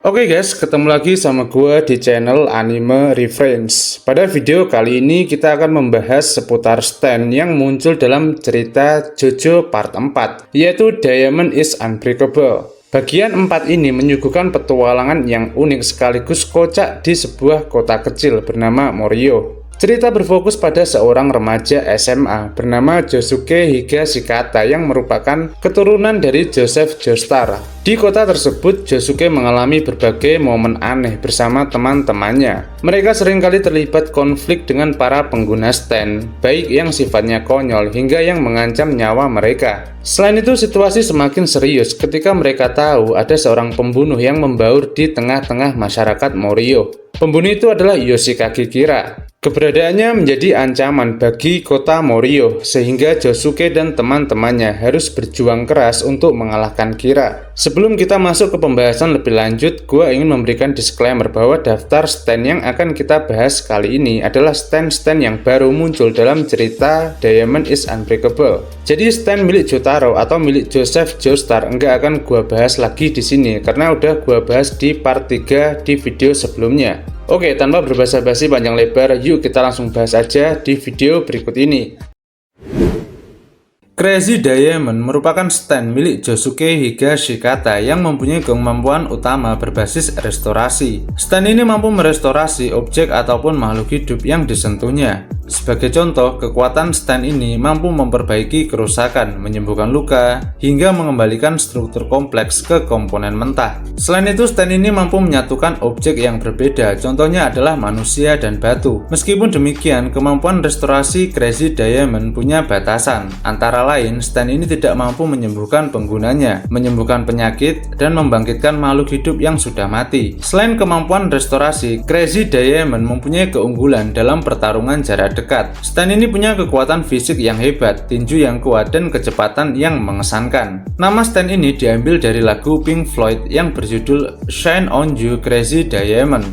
Oke guys, ketemu lagi sama gue di channel Anime Reference. Pada video kali ini kita akan membahas seputar stand yang muncul dalam cerita JoJo Part 4, yaitu Diamond is Unbreakable. Bagian 4 ini menyuguhkan petualangan yang unik sekaligus kocak di sebuah kota kecil bernama Morio. Cerita berfokus pada seorang remaja SMA bernama Josuke Higashikata yang merupakan keturunan dari Joseph Joestar. Di kota tersebut, Josuke mengalami berbagai momen aneh bersama teman-temannya. Mereka seringkali terlibat konflik dengan para pengguna stand, baik yang sifatnya konyol hingga yang mengancam nyawa mereka. Selain itu, situasi semakin serius ketika mereka tahu ada seorang pembunuh yang membaur di tengah-tengah masyarakat Morio. Pembunuh itu adalah Yoshikage Kira. Keberadaannya menjadi ancaman bagi kota Morio, sehingga Josuke dan teman-temannya harus berjuang keras untuk mengalahkan Kira. Sebelum kita masuk ke pembahasan lebih lanjut, gue ingin memberikan disclaimer bahwa daftar stand yang akan kita bahas kali ini adalah stand-stand yang baru muncul dalam cerita Diamond is Unbreakable. Jadi stand milik Jotaro atau milik Joseph Joestar enggak akan gue bahas lagi di sini karena udah gue bahas di part 3 di video sebelumnya. Oke, tanpa berbasa-basi panjang lebar, yuk kita langsung bahas aja di video berikut ini. Crazy Diamond merupakan stand milik Josuke Higashikata yang mempunyai kemampuan utama berbasis restorasi. Stand ini mampu merestorasi objek ataupun makhluk hidup yang disentuhnya. Sebagai contoh, kekuatan stand ini mampu memperbaiki kerusakan, menyembuhkan luka, hingga mengembalikan struktur kompleks ke komponen mentah. Selain itu, stand ini mampu menyatukan objek yang berbeda, contohnya adalah manusia dan batu. Meskipun demikian, kemampuan restorasi Crazy Diamond punya batasan. Antara lain, stand ini tidak mampu menyembuhkan penggunanya, menyembuhkan penyakit, dan membangkitkan makhluk hidup yang sudah mati. Selain kemampuan restorasi, Crazy Diamond mempunyai keunggulan dalam pertarungan jarak dekat. Stand ini punya kekuatan fisik yang hebat, tinju yang kuat, dan kecepatan yang mengesankan. Nama stand ini diambil dari lagu Pink Floyd yang berjudul Shine On You Crazy Diamond.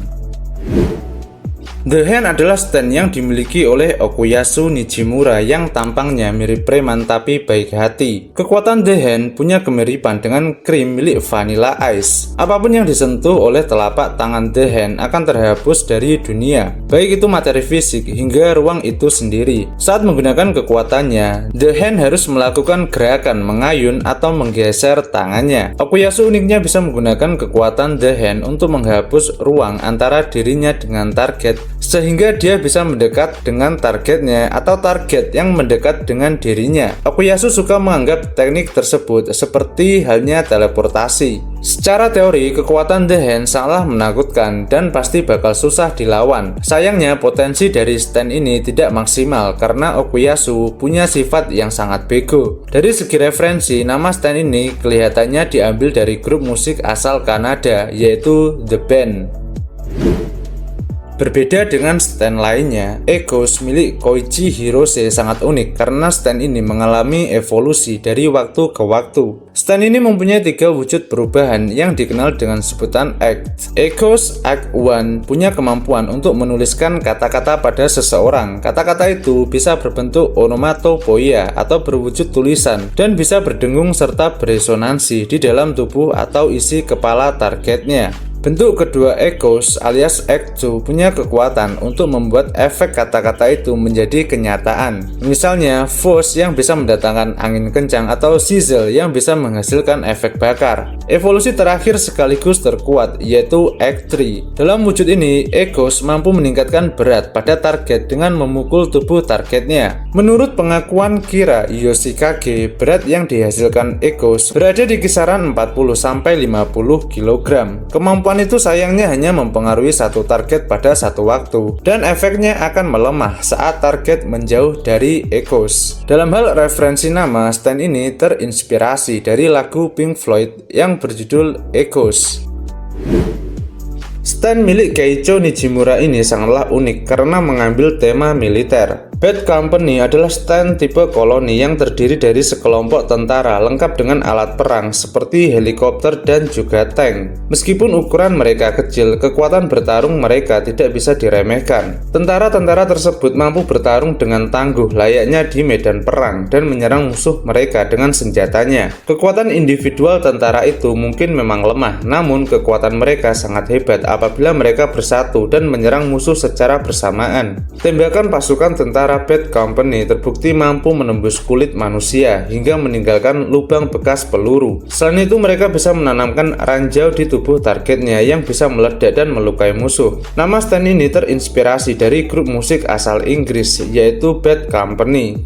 The Hand adalah stand yang dimiliki oleh Okuyasu Nijimura yang tampangnya mirip preman tapi baik hati. Kekuatan The Hand punya kemiripan dengan krim milik Vanilla Ice. Apapun yang disentuh oleh telapak tangan The Hand akan terhapus dari dunia, baik itu materi fisik hingga ruang itu sendiri. Saat menggunakan kekuatannya, The Hand harus melakukan gerakan mengayun atau menggeser tangannya. Okuyasu uniknya bisa menggunakan kekuatan The Hand untuk menghapus ruang antara dirinya dengan target, sehingga dia bisa mendekat dengan targetnya atau target yang mendekat dengan dirinya. Okuyasu suka menganggap teknik tersebut seperti halnya teleportasi. Secara teori, kekuatan The Hand sangatlah menakutkan dan pasti bakal susah dilawan. Sayangnya, potensi dari stand ini tidak maksimal karena Okuyasu punya sifat yang sangat bego. Dari segi referensi, nama stand ini kelihatannya diambil dari grup musik asal Kanada, yaitu The Band. Berbeda dengan stand lainnya, Egos milik Koichi Hirose sangat unik karena stand ini mengalami evolusi dari waktu ke waktu. Stand ini mempunyai 3 wujud perubahan yang dikenal dengan sebutan Act. Egos Act 1 punya kemampuan untuk menuliskan kata-kata pada seseorang. Kata-kata itu bisa berbentuk onomatopoeia atau berwujud tulisan dan bisa berdengung serta beresonansi di dalam tubuh atau isi kepala targetnya. Bentuk kedua Egos alias Act 2 punya kekuatan untuk membuat efek kata-kata itu menjadi kenyataan. Misalnya, Force yang bisa mendatangkan angin kencang atau Sizzle yang bisa menghasilkan efek bakar. Evolusi terakhir sekaligus terkuat yaitu Act 3. Dalam wujud ini, Egos mampu meningkatkan berat pada target dengan memukul tubuh targetnya. Menurut pengakuan Kira Yoshikage, berat yang dihasilkan Egos berada di kisaran 40-50 kg. Kemampuan itu sayangnya hanya mempengaruhi satu target pada satu waktu, dan efeknya akan melemah saat target menjauh dari Egos. Dalam hal referensi nama, stand ini terinspirasi dari lagu Pink Floyd yang berjudul Egos. Stand milik Keiichi Nijimura ini sangatlah unik karena mengambil tema militer. Bad Company adalah stand tipe koloni yang terdiri dari sekelompok tentara lengkap dengan alat perang seperti helikopter dan juga tank. Meskipun ukuran mereka kecil, kekuatan bertarung mereka tidak bisa diremehkan. Tentara-tentara tersebut mampu bertarung dengan tangguh layaknya di medan perang dan menyerang musuh mereka dengan senjatanya. Kekuatan individual tentara itu mungkin memang lemah, namun kekuatan mereka sangat hebat apabila mereka bersatu dan menyerang musuh secara bersamaan. Tembakan pasukan tentara Bad Company terbukti mampu menembus kulit manusia hingga meninggalkan lubang bekas peluru. Selain itu, mereka bisa menanamkan ranjau di tubuh targetnya yang bisa meledak dan melukai musuh. Nama stand ini terinspirasi dari grup musik asal Inggris yaitu Bad Company.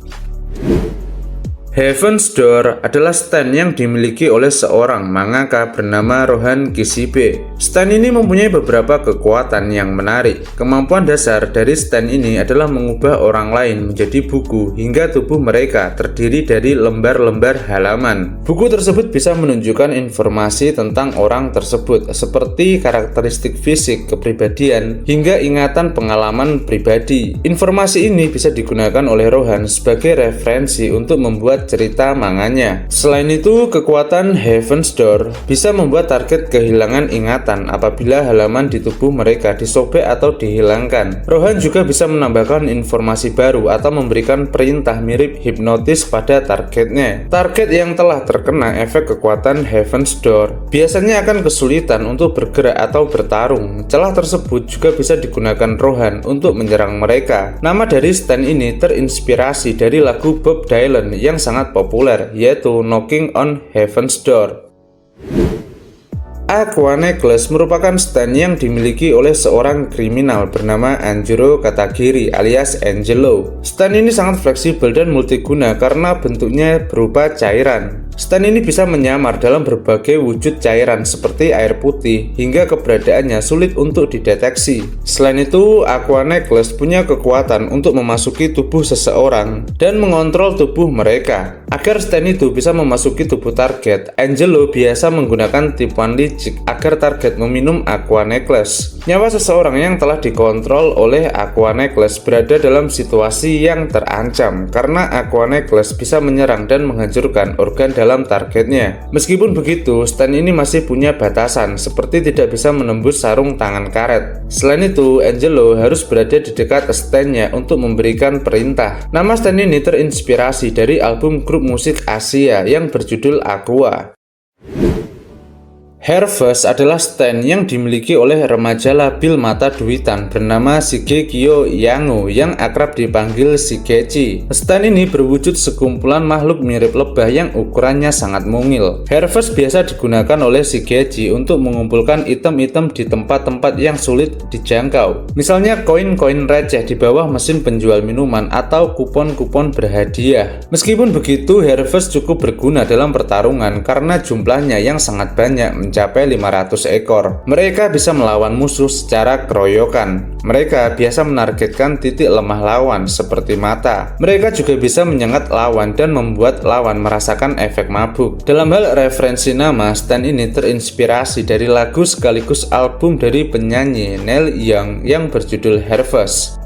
Heaven's Door adalah stand yang dimiliki oleh seorang mangaka bernama Rohan Kishibe. Stand ini mempunyai beberapa kekuatan yang menarik. Kemampuan dasar dari stand ini adalah mengubah orang lain menjadi buku hingga tubuh mereka terdiri dari lembar-lembar halaman. Buku tersebut bisa menunjukkan informasi tentang orang tersebut seperti karakteristik fisik, kepribadian, hingga ingatan pengalaman pribadi. Informasi ini bisa digunakan oleh Rohan sebagai referensi untuk membuat cerita manganya. Selain itu, kekuatan Heaven's Door bisa membuat target kehilangan ingatan apabila halaman di tubuh mereka disobek atau dihilangkan. Rohan juga bisa menambahkan informasi baru atau memberikan perintah mirip hipnotis pada targetnya. Target yang telah terkena efek kekuatan Heaven's Door biasanya akan kesulitan untuk bergerak atau bertarung. Celah tersebut juga bisa digunakan Rohan untuk menyerang mereka. Nama dari stand ini terinspirasi dari lagu Bob Dylan yang sangat populer, yaitu Knocking on Heaven's Door. Aqua Necklace merupakan stand yang dimiliki oleh seorang kriminal bernama Anjiro Katagiri alias Angelo. Stand ini sangat fleksibel dan multiguna karena bentuknya berupa cairan. Stand ini bisa menyamar dalam berbagai wujud cairan seperti air putih hingga keberadaannya sulit untuk dideteksi. Selain itu, Aqua Necklace punya kekuatan untuk memasuki tubuh seseorang dan mengontrol tubuh mereka. Agar stand itu bisa memasuki tubuh target, Angelo biasa menggunakan tipuan licik agar target meminum Aqua Necklace. Nyawa seseorang yang telah dikontrol oleh Aqua Necklace berada dalam situasi yang terancam karena Aqua Necklace bisa menyerang dan menghancurkan organ dalam targetnya. Meskipun begitu, stand ini masih punya batasan seperti tidak bisa menembus sarung tangan karet. Selain itu, Angelo harus berada di dekat standnya untuk memberikan perintah. Nama stand ini terinspirasi dari album grup musik Asia yang berjudul Aqua. Harvest adalah stand yang dimiliki oleh remaja labil mata duitan bernama Shigekyo Yango yang akrab dipanggil Shigechi. Stand ini berwujud sekumpulan makhluk mirip lebah yang ukurannya sangat mungil. Harvest biasa digunakan oleh Shigechi untuk mengumpulkan item-item di tempat-tempat yang sulit dijangkau. Misalnya koin-koin receh di bawah mesin penjual minuman atau kupon-kupon berhadiah. Meskipun begitu, Harvest cukup berguna dalam pertarungan karena jumlahnya yang sangat banyak mencapai 500 ekor. Mereka bisa melawan musuh secara keroyokan. Mereka biasa menargetkan titik lemah lawan seperti mata. Mereka juga bisa menyengat lawan dan membuat lawan merasakan efek mabuk. Dalam hal referensi nama, stand ini terinspirasi dari lagu sekaligus album dari penyanyi Neil Young yang berjudul Harvest.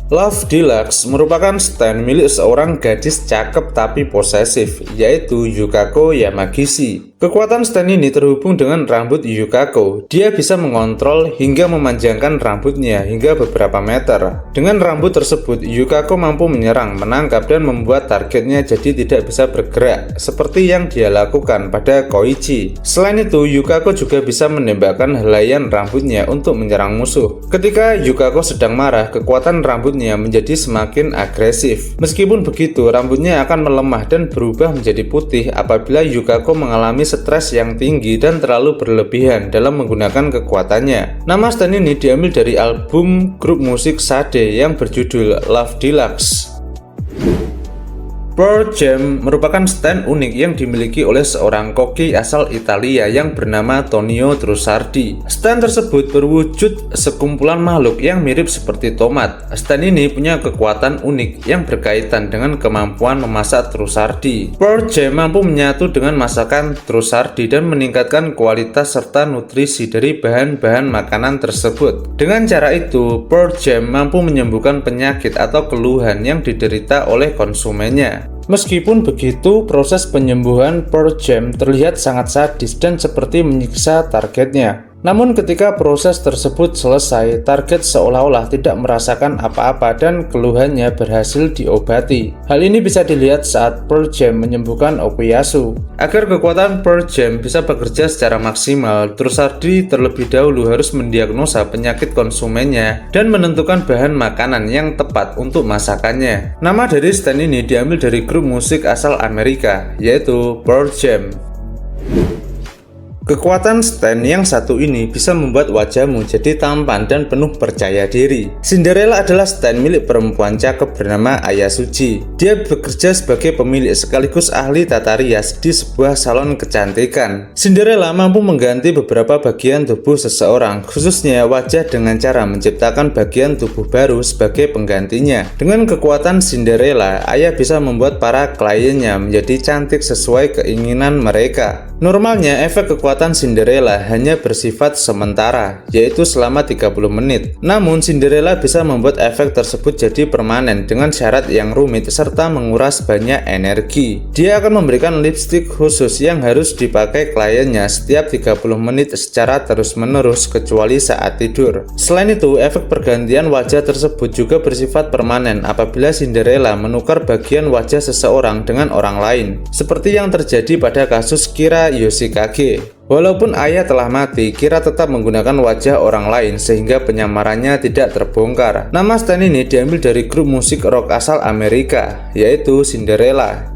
Love Deluxe merupakan stand milik seorang gadis cakep tapi posesif, yaitu Yukako Yamagishi. Kekuatan stand ini terhubung dengan rambut Yukako. Dia bisa mengontrol hingga memanjangkan rambutnya hingga beberapa meter. Dengan rambut tersebut, Yukako mampu menyerang, menangkap, dan membuat targetnya jadi tidak bisa bergerak, seperti yang dia lakukan pada Koichi. Selain itu, Yukako juga bisa menembakkan helaian rambutnya untuk menyerang musuh. Ketika Yukako sedang marah, kekuatan rambutnya menjadi semakin agresif. Meskipun begitu, rambutnya akan melemah dan berubah menjadi putih apabila Yukako mengalami stres yang tinggi dan terlalu berlebihan dalam menggunakan kekuatannya. Nama stand ini diambil dari album grup musik Sade yang berjudul Love Deluxe. Pearl Jam merupakan stand unik yang dimiliki oleh seorang koki asal Italia yang bernama Tonio Trussardi. Stand tersebut berwujud sekumpulan makhluk yang mirip seperti tomat. Stand ini punya kekuatan unik yang berkaitan dengan kemampuan memasak Trussardi. Pearl Jam mampu menyatu dengan masakan Trussardi dan meningkatkan kualitas serta nutrisi dari bahan-bahan makanan tersebut. Dengan cara itu, Pearl Jam mampu menyembuhkan penyakit atau keluhan yang diderita oleh konsumennya. Meskipun begitu, proses penyembuhan Pearl Jam terlihat sangat sadis dan seperti menyiksa targetnya. Namun ketika proses tersebut selesai, target seolah-olah tidak merasakan apa-apa dan keluhannya berhasil diobati. Hal ini bisa dilihat saat Pearl Jam menyembuhkan Okuyasu. Agar kekuatan Pearl Jam bisa bekerja secara maksimal, Trussardi terlebih dahulu harus mendiagnosa penyakit konsumennya dan menentukan bahan makanan yang tepat untuk masakannya. Nama dari stand ini diambil dari grup musik asal Amerika, yaitu Pearl Jam. Kekuatan stand yang satu ini bisa membuat wajahmu jadi tampan dan penuh percaya diri. Cinderella adalah stand milik perempuan cakep bernama Aya Suji. Dia bekerja sebagai pemilik sekaligus ahli tata rias di sebuah salon kecantikan. Cinderella mampu mengganti beberapa bagian tubuh seseorang, khususnya wajah, dengan cara menciptakan bagian tubuh baru sebagai penggantinya. Dengan kekuatan Cinderella, Aya bisa membuat para kliennya menjadi cantik sesuai keinginan mereka. Normalnya, efek kekuatan Cinderella hanya bersifat sementara, yaitu selama 30 menit. Namun, Cinderella bisa membuat efek tersebut jadi permanen dengan syarat yang rumit serta menguras banyak energi. Dia akan memberikan lipstik khusus yang harus dipakai kliennya setiap 30 menit secara terus-menerus kecuali saat tidur. Selain itu, efek pergantian wajah tersebut juga bersifat permanen apabila Cinderella menukar bagian wajah seseorang dengan orang lain, seperti yang terjadi pada kasus Kira Yoshikage. Walaupun Aya telah mati, Kira tetap menggunakan wajah orang lain sehingga penyamarannya tidak terbongkar. Nama stand ini diambil dari grup musik rock asal Amerika, yaitu Cinderella.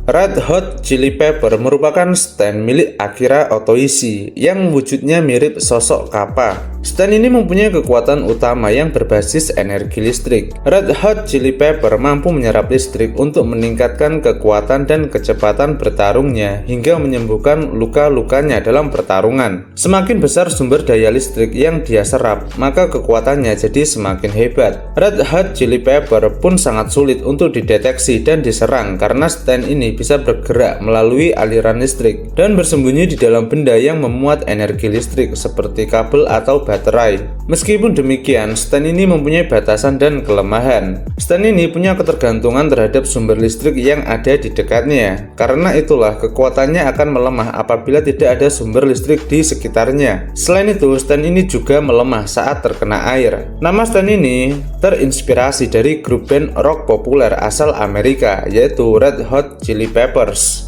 Red Hot Chili Pepper merupakan stand milik Akira Otoishi yang wujudnya mirip sosok kappa. Stand ini mempunyai kekuatan utama yang berbasis energi listrik. Red Hot Chili Pepper mampu menyerap listrik untuk meningkatkan kekuatan dan kecepatan bertarungnya hingga menyembuhkan luka-lukanya dalam pertarungan. Semakin besar sumber daya listrik yang dia serap, maka kekuatannya jadi semakin hebat. Red Hot Chili Pepper pun sangat sulit untuk dideteksi dan diserang karena stand ini bisa bergerak melalui aliran listrik dan bersembunyi di dalam benda yang memuat energi listrik seperti kabel atau baterai. Meskipun demikian, stand ini mempunyai batasan dan kelemahan. Stand ini punya ketergantungan terhadap sumber listrik yang ada di dekatnya. Karena itulah kekuatannya akan melemah apabila tidak ada sumber listrik di sekitarnya. Selain itu, stand ini juga melemah saat terkena air. Nama stand ini terinspirasi dari grup band rock populer asal Amerika, yaitu Red Hot Chili Peppers.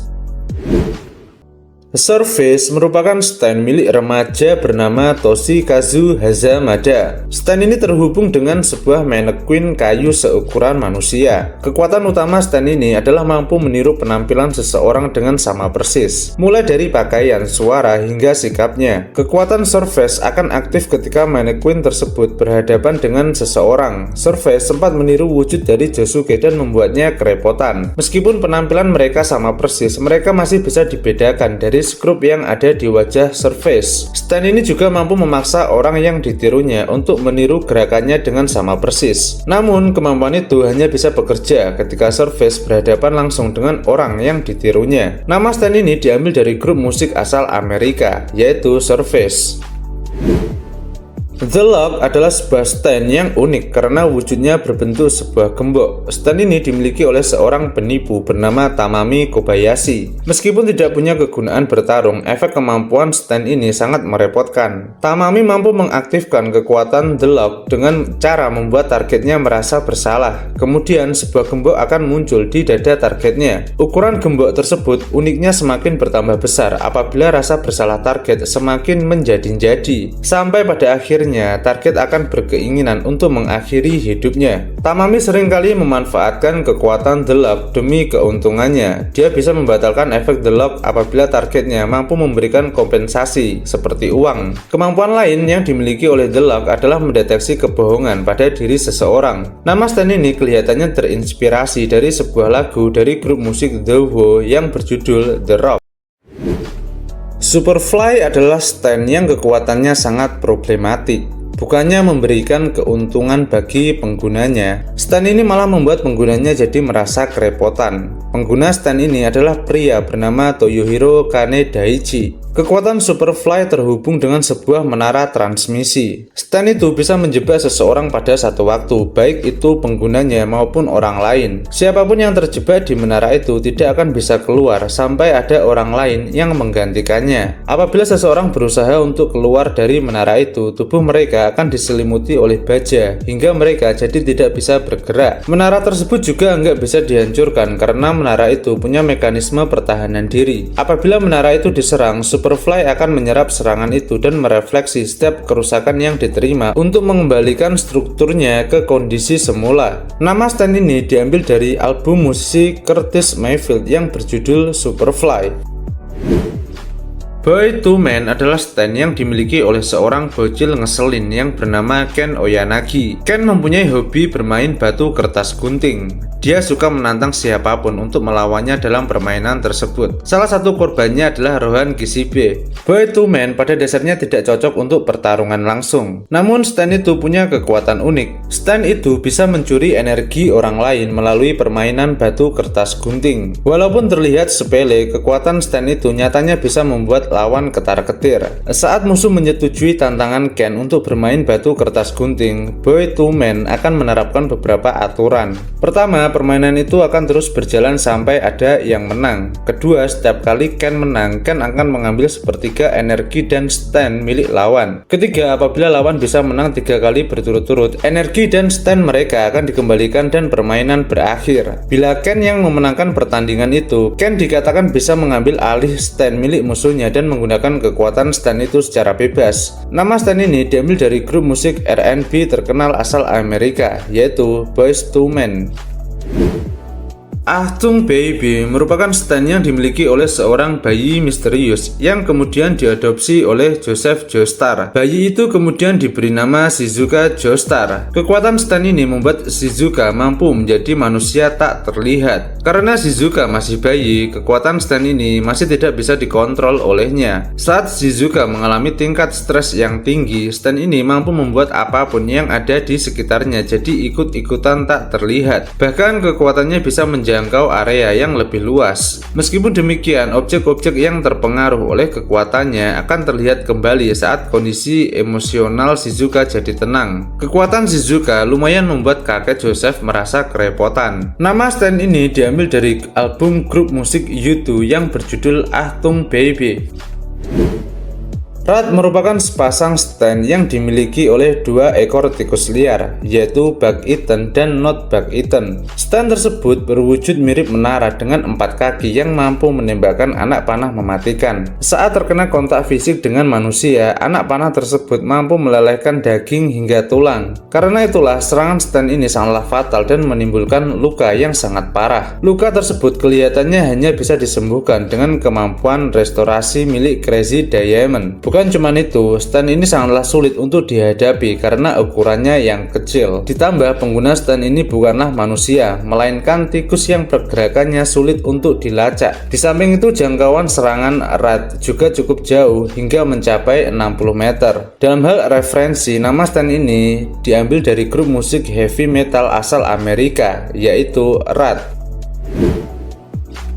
The Surface merupakan stand milik remaja bernama Toshikazu Hazamada. Stand ini terhubung dengan sebuah mannequin kayu seukuran manusia. Kekuatan utama stand ini adalah mampu meniru penampilan seseorang dengan sama persis, mulai dari pakaian, suara, hingga sikapnya. Kekuatan Surface akan aktif ketika mannequin tersebut berhadapan dengan seseorang. Surface sempat meniru wujud dari Josuke dan membuatnya kerepotan. Meskipun penampilan mereka sama persis, mereka masih bisa dibedakan dari skrup yang ada di wajah Surface. Stand ini juga mampu memaksa orang yang ditirunya untuk meniru gerakannya dengan sama persis. Namun, kemampuan itu hanya bisa bekerja ketika Surface berhadapan langsung dengan orang yang ditirunya. Nama stand ini diambil dari grup musik asal Amerika, yaitu Surface. The Lock adalah sebuah stand yang unik karena wujudnya berbentuk sebuah gembok. Stand ini dimiliki oleh seorang penipu bernama Tamami Kobayashi. Meskipun tidak punya kegunaan bertarung, efek kemampuan stand ini sangat merepotkan. Tamami mampu mengaktifkan kekuatan The Lock dengan cara membuat targetnya merasa bersalah. Kemudian sebuah gembok akan muncul di dada targetnya. Ukuran gembok tersebut uniknya semakin bertambah besar apabila rasa bersalah target semakin menjadi-jadi. Sampai pada akhirnya keluarganya, target akan berkeinginan untuk mengakhiri hidupnya. Tamami seringkali memanfaatkan kekuatan The Lock demi keuntungannya. Dia bisa membatalkan efek The Lock apabila targetnya mampu memberikan kompensasi seperti uang. Kemampuan lain yang dimiliki oleh The Lock adalah mendeteksi kebohongan pada diri seseorang. Nama Stan ini kelihatannya terinspirasi dari sebuah lagu dari grup musik The Who yang berjudul The Rock. Superfly adalah Stan yang kekuatannya sangat problematik. Bukannya memberikan keuntungan bagi penggunanya, Stan ini malah membuat penggunanya jadi merasa kerepotan. Pengguna Stan ini adalah pria bernama Toyohiro Kanedaichi. Kekuatan Superfly terhubung dengan sebuah menara transmisi. Stan itu bisa menjebak seseorang pada satu waktu, baik itu penggunanya maupun orang lain. Siapapun yang terjebak di menara itu tidak akan bisa keluar sampai ada orang lain yang menggantikannya. Apabila seseorang berusaha untuk keluar dari menara itu, tubuh mereka akan diselimuti oleh baja hingga mereka jadi tidak bisa bergerak. Menara tersebut juga nggak bisa dihancurkan karena menara itu punya mekanisme pertahanan diri. Apabila menara itu diserang, Superfly akan menyerap serangan itu dan merefleksi setiap kerusakan yang diterima untuk mengembalikan strukturnya ke kondisi semula. Nama Stan ini diambil dari album musisi Curtis Mayfield yang berjudul Superfly. Boy to Man adalah Stan yang dimiliki oleh seorang bocil ngeselin yang bernama Ken Oyanagi. Ken mempunyai hobi bermain batu kertas gunting. Dia suka menantang siapapun untuk melawannya dalam permainan tersebut. Salah satu korbannya adalah Rohan Kishibe. Boy to Man pada dasarnya tidak cocok untuk pertarungan langsung. Namun Stan itu punya kekuatan unik. Stan itu bisa mencuri energi orang lain melalui permainan batu kertas gunting. Walaupun terlihat sepele, kekuatan Stan itu nyatanya bisa membuat lawan ketar-ketir. Saat musuh menyetujui tantangan Ken untuk bermain batu kertas gunting, Boy to Man akan menerapkan beberapa aturan. Pertama, permainan itu akan terus berjalan sampai ada yang menang. Kedua, setiap kali Ken menang, Ken akan mengambil sepertiga energi dan stand milik lawan. Ketiga, apabila lawan bisa menang 3 kali berturut-turut, energi dan stand mereka akan dikembalikan dan permainan berakhir. Bila Ken yang memenangkan pertandingan itu, Ken dikatakan bisa mengambil alih stand milik musuhnya dan menggunakan kekuatan stand itu secara bebas. Nama stand ini diambil dari grup musik R&B terkenal asal Amerika, yaitu Boyz II Men. Achtung Baby merupakan stand yang dimiliki oleh seorang bayi misterius yang kemudian diadopsi oleh Joseph Joestar. Bayi itu kemudian diberi nama Shizuka Joestar. Kekuatan stand ini membuat Shizuka mampu menjadi manusia tak terlihat. Karena Shizuka masih bayi, kekuatan stand ini masih tidak bisa dikontrol olehnya. Saat Shizuka mengalami tingkat stres yang tinggi, stand ini mampu membuat apapun yang ada di sekitarnya jadi ikut-ikutan tak terlihat. Bahkan kekuatannya bisa menjangkau area yang lebih luas. Meskipun demikian, objek-objek yang terpengaruh oleh kekuatannya akan terlihat kembali saat kondisi emosional Shizuka jadi tenang. Kekuatan Shizuka lumayan membuat kakek Joseph merasa kerepotan. Nama stand ini diambil dari album grup musik U2 yang berjudul Achtung Baby. Rat merupakan sepasang stand yang dimiliki oleh 2 ekor tikus liar, yaitu Bug-Eaten dan Not Bug-Eaten. Stand tersebut berwujud mirip menara dengan 4 kaki yang mampu menembakkan anak panah mematikan. Saat terkena kontak fisik dengan manusia, anak panah tersebut mampu melelehkan daging hingga tulang. Karena itulah serangan stand ini sangatlah fatal dan menimbulkan luka yang sangat parah. Luka tersebut kelihatannya hanya bisa disembuhkan dengan kemampuan restorasi milik Crazy Diamond. Bukan cuman itu, stand ini sangatlah sulit untuk dihadapi karena ukurannya yang kecil. Ditambah pengguna stand ini bukanlah manusia, melainkan tikus yang pergerakannya sulit untuk dilacak. Di samping itu jangkauan serangan Rat juga cukup jauh hingga mencapai 60 meter. Dalam hal referensi, nama stand ini diambil dari grup musik heavy metal asal Amerika, yaitu Rat.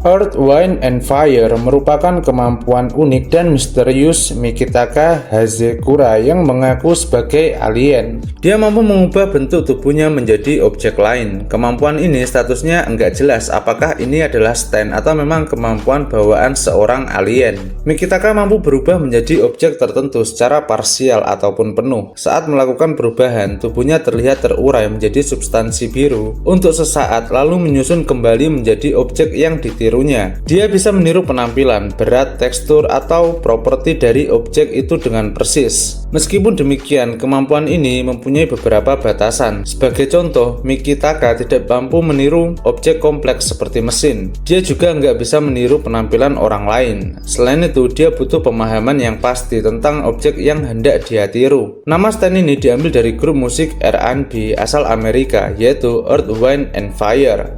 Earth, Wind, and Fire merupakan kemampuan unik dan misterius Mikitaka Hazekura yang mengaku sebagai alien. Dia mampu mengubah bentuk tubuhnya menjadi objek lain. Kemampuan ini statusnya enggak jelas apakah ini adalah stand atau memang kemampuan bawaan seorang alien. Mikitaka mampu berubah menjadi objek tertentu secara parsial ataupun penuh. Saat melakukan perubahan, tubuhnya terlihat terurai menjadi substansi biru untuk sesaat lalu menyusun kembali menjadi objek yang ditiru menirunya. Dia bisa meniru penampilan, berat, tekstur, atau properti dari objek itu dengan persis. Meskipun demikian, kemampuan ini mempunyai beberapa batasan. Sebagai contoh, Mikitaka tidak mampu meniru objek kompleks seperti mesin. Dia juga nggak bisa meniru penampilan orang lain. Selain itu, dia butuh pemahaman yang pasti tentang objek yang hendak dia tiru. Nama Stan ini diambil dari grup musik R&B asal Amerika, yaitu Earth, Wind and Fire.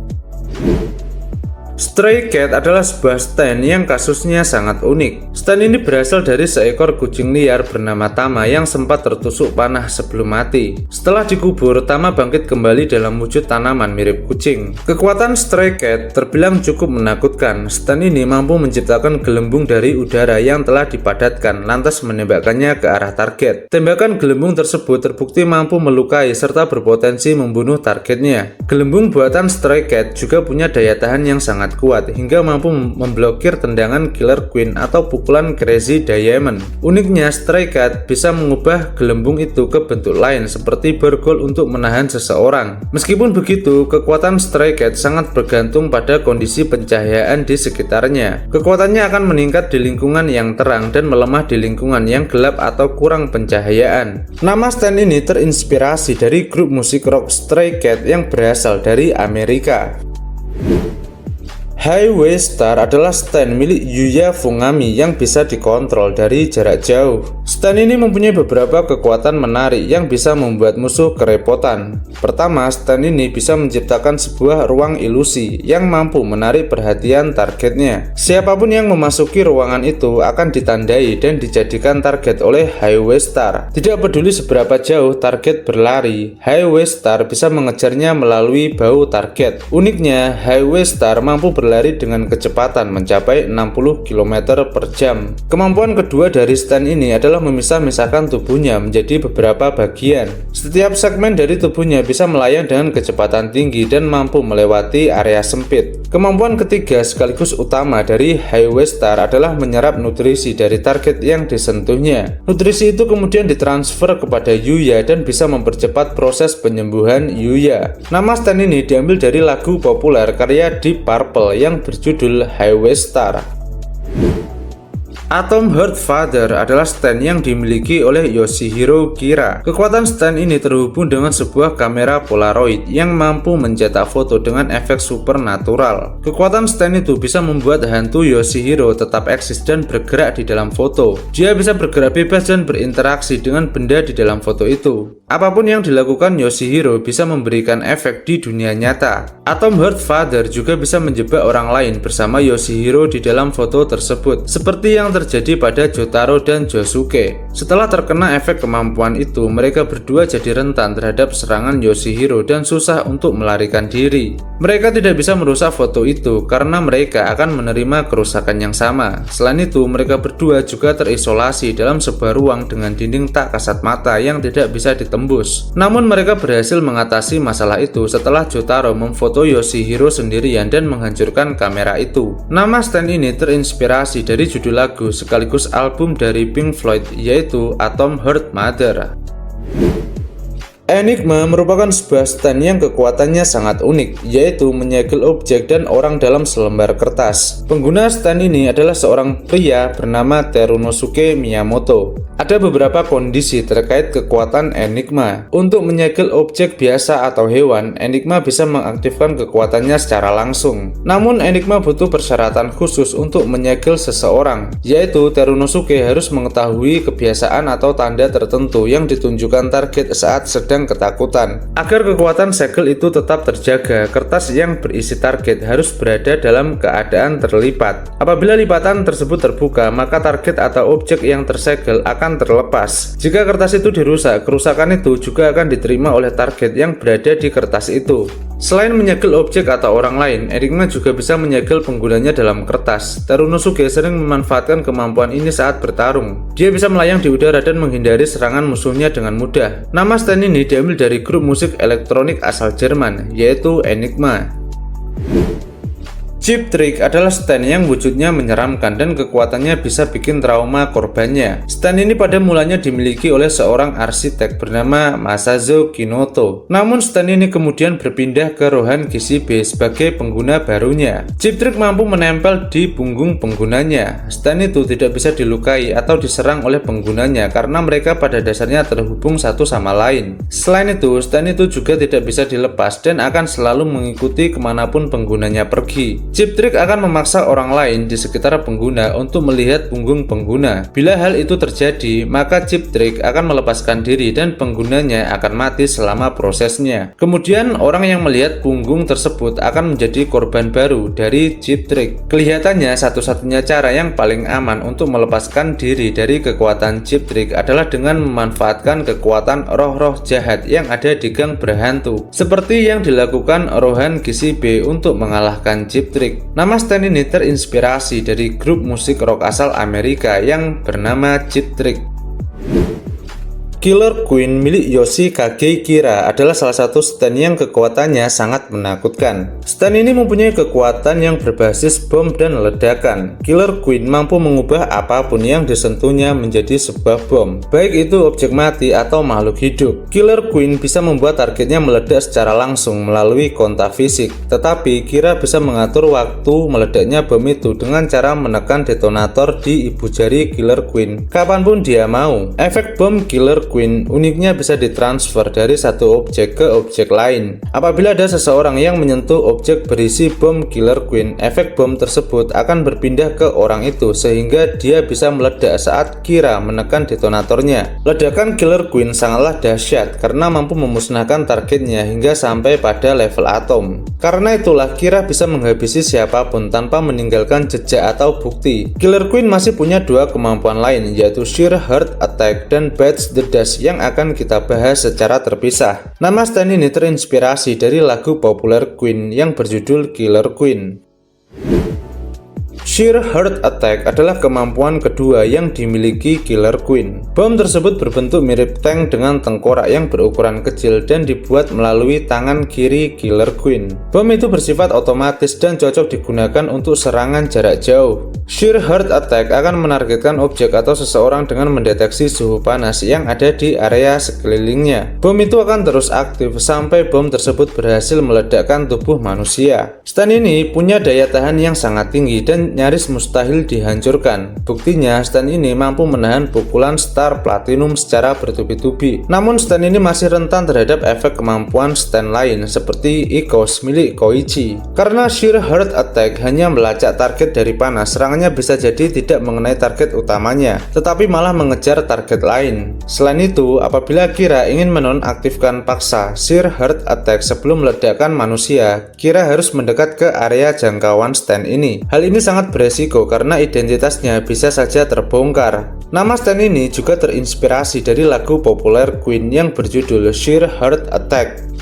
Stray Cat adalah sebuah stand yang kasusnya sangat unik. Stand ini berasal dari seekor kucing liar bernama Tama yang sempat tertusuk panah sebelum mati. Setelah dikubur, Tama bangkit kembali dalam wujud tanaman mirip kucing. Kekuatan Stray Cat terbilang cukup menakutkan. Stand ini mampu menciptakan gelembung dari udara yang telah dipadatkan, lantas menembakkannya ke arah target. Tembakan gelembung tersebut terbukti mampu melukai serta berpotensi membunuh targetnya. Gelembung buatan Stray Cat juga punya daya tahan yang sangat kuat hingga mampu memblokir tendangan Killer Queen atau pukulan Crazy Diamond. Uniknya, Stray Cat bisa mengubah gelembung itu ke bentuk lain seperti borgol untuk menahan seseorang. Meskipun begitu, kekuatan Stray Cat sangat bergantung pada kondisi pencahayaan di sekitarnya. Kekuatannya akan meningkat di lingkungan yang terang dan melemah di lingkungan yang gelap atau kurang pencahayaan. Nama stand ini terinspirasi dari grup musik rock Stray Cat yang berasal dari Amerika. Highway Star adalah stand milik Yuya Fungami yang bisa dikontrol dari jarak jauh. Stand ini mempunyai beberapa kekuatan menarik yang bisa membuat musuh kerepotan. Pertama, stand ini bisa menciptakan sebuah ruang ilusi yang mampu menarik perhatian targetnya. Siapapun yang memasuki ruangan itu akan ditandai dan dijadikan target oleh Highway Star. Tidak peduli seberapa jauh target berlari, Highway Star bisa mengejarnya melalui bau target. Uniknya, Highway Star mampu berlari dengan kecepatan mencapai 60 km per jam. Kemampuan kedua dari stand ini adalah memisah-misahkan tubuhnya menjadi beberapa bagian. Setiap segmen dari tubuhnya bisa melayang dengan kecepatan tinggi dan mampu melewati area sempit. Kemampuan ketiga sekaligus utama dari Highway Star adalah menyerap nutrisi dari target yang disentuhnya. Nutrisi itu kemudian ditransfer kepada Yuya dan bisa mempercepat proses penyembuhan Yuya. Nama stand ini diambil dari lagu populer karya Deep Purple yang berjudul Highway Star. Atom Heart Father adalah stand yang dimiliki oleh Yoshihiro Kira. Kekuatan stand ini terhubung dengan sebuah kamera Polaroid yang mampu mencetak foto dengan efek supernatural. Kekuatan stand itu bisa membuat hantu Yoshihiro tetap eksis dan bergerak di dalam foto. Dia bisa bergerak bebas dan berinteraksi dengan benda di dalam foto itu. Apapun yang dilakukan Yoshihiro bisa memberikan efek di dunia nyata. Atom Heart Father juga bisa menjebak orang lain bersama Yoshihiro di dalam foto tersebut, seperti yang terjadi pada Jotaro dan Josuke. Setelah terkena efek kemampuan itu, mereka berdua jadi rentan terhadap serangan Yoshihiro dan susah untuk melarikan diri. Mereka tidak bisa merusak foto itu karena mereka akan menerima kerusakan yang sama. Selain itu, mereka berdua juga terisolasi dalam sebuah ruang dengan dinding tak kasat mata yang tidak bisa ditembus. Namun mereka berhasil mengatasi masalah itu setelah Jotaro memfoto Yoshihiro sendirian dan menghancurkan kamera itu. Nama stand ini terinspirasi dari judul lagu sekaligus album dari Pink Floyd, yaitu Atom Heart Mother. Enigma merupakan sebuah stand yang kekuatannya sangat unik, yaitu menyegel objek dan orang dalam selembar kertas. Pengguna stand ini adalah seorang pria bernama Terunosuke Miyamoto. Ada beberapa kondisi terkait kekuatan Enigma. Untuk menyegel objek biasa atau hewan, Enigma bisa mengaktifkan kekuatannya secara langsung. Namun Enigma butuh persyaratan khusus untuk menyegel seseorang, yaitu Terunosuke harus mengetahui kebiasaan atau tanda tertentu yang ditunjukkan target saat sedang ketakutan. Agar kekuatan segel itu tetap terjaga, kertas yang berisi target harus berada dalam keadaan terlipat. Apabila lipatan tersebut terbuka, maka target atau objek yang tersegel akan terlepas. Jika kertas itu dirusak, kerusakan itu juga akan diterima oleh target yang berada di kertas itu. Selain menyegel objek atau orang lain, Enigma juga bisa menyegel penggunanya dalam kertas. Terunosuke sering memanfaatkan kemampuan ini saat bertarung. Dia bisa melayang di udara dan menghindari serangan musuhnya dengan mudah. Nama stand ini diambil dari grup musik elektronik asal Jerman, yaitu Enigma. Cheap Trick adalah stand yang wujudnya menyeramkan dan kekuatannya bisa bikin trauma korbannya. Stand ini pada mulanya dimiliki oleh seorang arsitek bernama Masazo Kinoto. Namun stand ini kemudian berpindah ke Rohan Kishibe sebagai pengguna barunya. Cheap Trick mampu menempel di punggung penggunanya. Stand itu tidak bisa dilukai atau diserang oleh penggunanya karena mereka pada dasarnya terhubung satu sama lain. Selain itu, stand itu juga tidak bisa dilepas dan akan selalu mengikuti kemanapun penggunanya pergi. Cheap Trick akan memaksa orang lain di sekitar pengguna untuk melihat punggung pengguna. Bila hal itu terjadi, maka Cheap Trick akan melepaskan diri dan penggunanya akan mati selama prosesnya. Kemudian orang yang melihat punggung tersebut akan menjadi korban baru dari Cheap Trick. Kelihatannya satu-satunya cara yang paling aman untuk melepaskan diri dari kekuatan Cheap Trick adalah dengan memanfaatkan kekuatan roh-roh jahat yang ada di gang berhantu, seperti yang dilakukan Rohan Kishibe untuk mengalahkan Cheap Trick. Nama stand ini terinspirasi dari grup musik rock asal Amerika yang bernama Cheap Trick. Killer Queen milik Yoshikage Kira adalah salah satu stand yang kekuatannya sangat menakutkan. Stand ini mempunyai kekuatan yang berbasis bom dan ledakan. Killer Queen mampu mengubah apapun yang disentuhnya menjadi sebuah bom, baik itu objek mati atau makhluk hidup. Killer Queen bisa membuat targetnya meledak secara langsung melalui kontak fisik, tetapi Kira bisa mengatur waktu meledaknya bom itu dengan cara menekan detonator di ibu jari Killer Queen kapanpun dia mau. Efek bom Killer Queen uniknya bisa ditransfer dari satu objek ke objek lain. Apabila ada seseorang yang menyentuh objek berisi bom Killer Queen, efek bom tersebut akan berpindah ke orang itu sehingga dia bisa meledak saat Kira menekan detonatornya. Ledakan Killer Queen sangatlah dahsyat karena mampu memusnahkan targetnya hingga sampai pada level atom. Karena itulah Kira bisa menghabisi siapapun tanpa meninggalkan jejak atau bukti. Killer Queen masih punya dua kemampuan lain, yaitu Sheer Heart Attack dan Bites the Dust yang akan kita bahas secara terpisah. Nama stand ini terinspirasi dari lagu populer Queen yang berjudul Killer Queen. Sheer Heart Attack adalah kemampuan kedua yang dimiliki Killer Queen. Bom tersebut berbentuk mirip tank dengan tengkorak yang berukuran kecil dan dibuat melalui tangan kiri Killer Queen. Bom itu bersifat otomatis dan cocok digunakan untuk serangan jarak jauh. Sheer Heart Attack akan menargetkan objek atau seseorang dengan mendeteksi suhu panas yang ada di area sekelilingnya. Bom itu akan terus aktif sampai bom tersebut berhasil meledakkan tubuh manusia. Stand ini punya daya tahan yang sangat tinggi dan nyaris mustahil dihancurkan. Buktinya, stand ini mampu menahan pukulan Star Platinum secara bertubi-tubi. Namun stand ini masih rentan terhadap efek kemampuan stand lain seperti Ikos milik Koichi. Karena Sheer Heart Attack hanya melacak target dari panas, serangannya bisa jadi tidak mengenai target utamanya, tetapi malah mengejar target lain. Selain itu, apabila Kira ingin menonaktifkan paksa Sheer Heart Attack sebelum meledakkan manusia, Kira harus mendekat ke area jangkauan stand ini. Hal ini sangat beresiko karena identitasnya bisa saja terbongkar. Nama stand ini juga terinspirasi dari lagu populer Queen yang berjudul Sheer Heart Attack.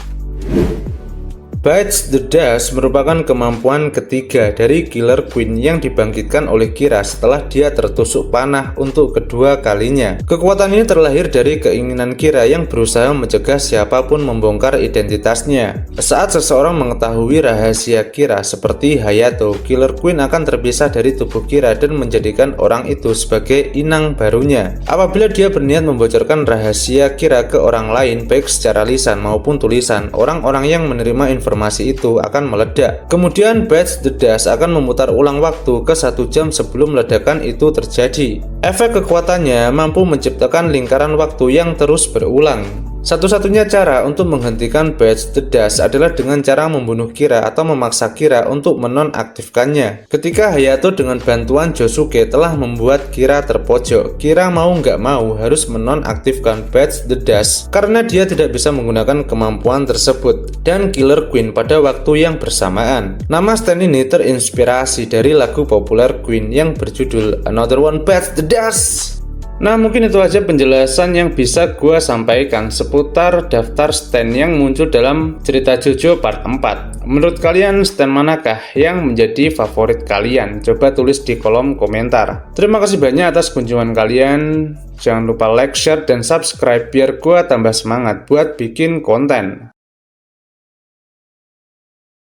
Bites the Dust merupakan kemampuan ketiga dari Killer Queen yang dibangkitkan oleh Kira setelah dia tertusuk panah untuk kedua kalinya. Kekuatan ini terlahir dari keinginan Kira yang berusaha mencegah siapapun membongkar identitasnya. Saat seseorang mengetahui rahasia Kira seperti Hayato, Killer Queen akan terpisah dari tubuh Kira dan menjadikan orang itu sebagai inang barunya. Apabila dia berniat membocorkan rahasia Kira ke orang lain, baik secara lisan maupun tulisan, orang-orang yang menerima informasi itu akan meledak. Kemudian Bites the Dust akan memutar ulang waktu ke 1 jam sebelum ledakan itu terjadi. Efek kekuatannya mampu menciptakan lingkaran waktu yang terus berulang. Satu-satunya cara untuk menghentikan Bites the Dust adalah dengan cara membunuh Kira atau memaksa Kira untuk menonaktifkannya. Ketika Hayato dengan bantuan Josuke telah membuat Kira terpojok, Kira mau nggak mau harus menonaktifkan Bites the Dust karena dia tidak bisa menggunakan kemampuan tersebut dan Killer Queen pada waktu yang bersamaan. Nama stand ini terinspirasi dari lagu populer Queen yang berjudul Another One Bites the Dust. Nah, mungkin itu aja penjelasan yang bisa gua sampaikan seputar daftar stand yang muncul dalam cerita JoJo part 4. Menurut kalian stand manakah yang menjadi favorit kalian? Coba tulis di kolom komentar. Terima kasih banyak atas kunjungan kalian. Jangan lupa like, share, dan subscribe biar gua tambah semangat buat bikin konten.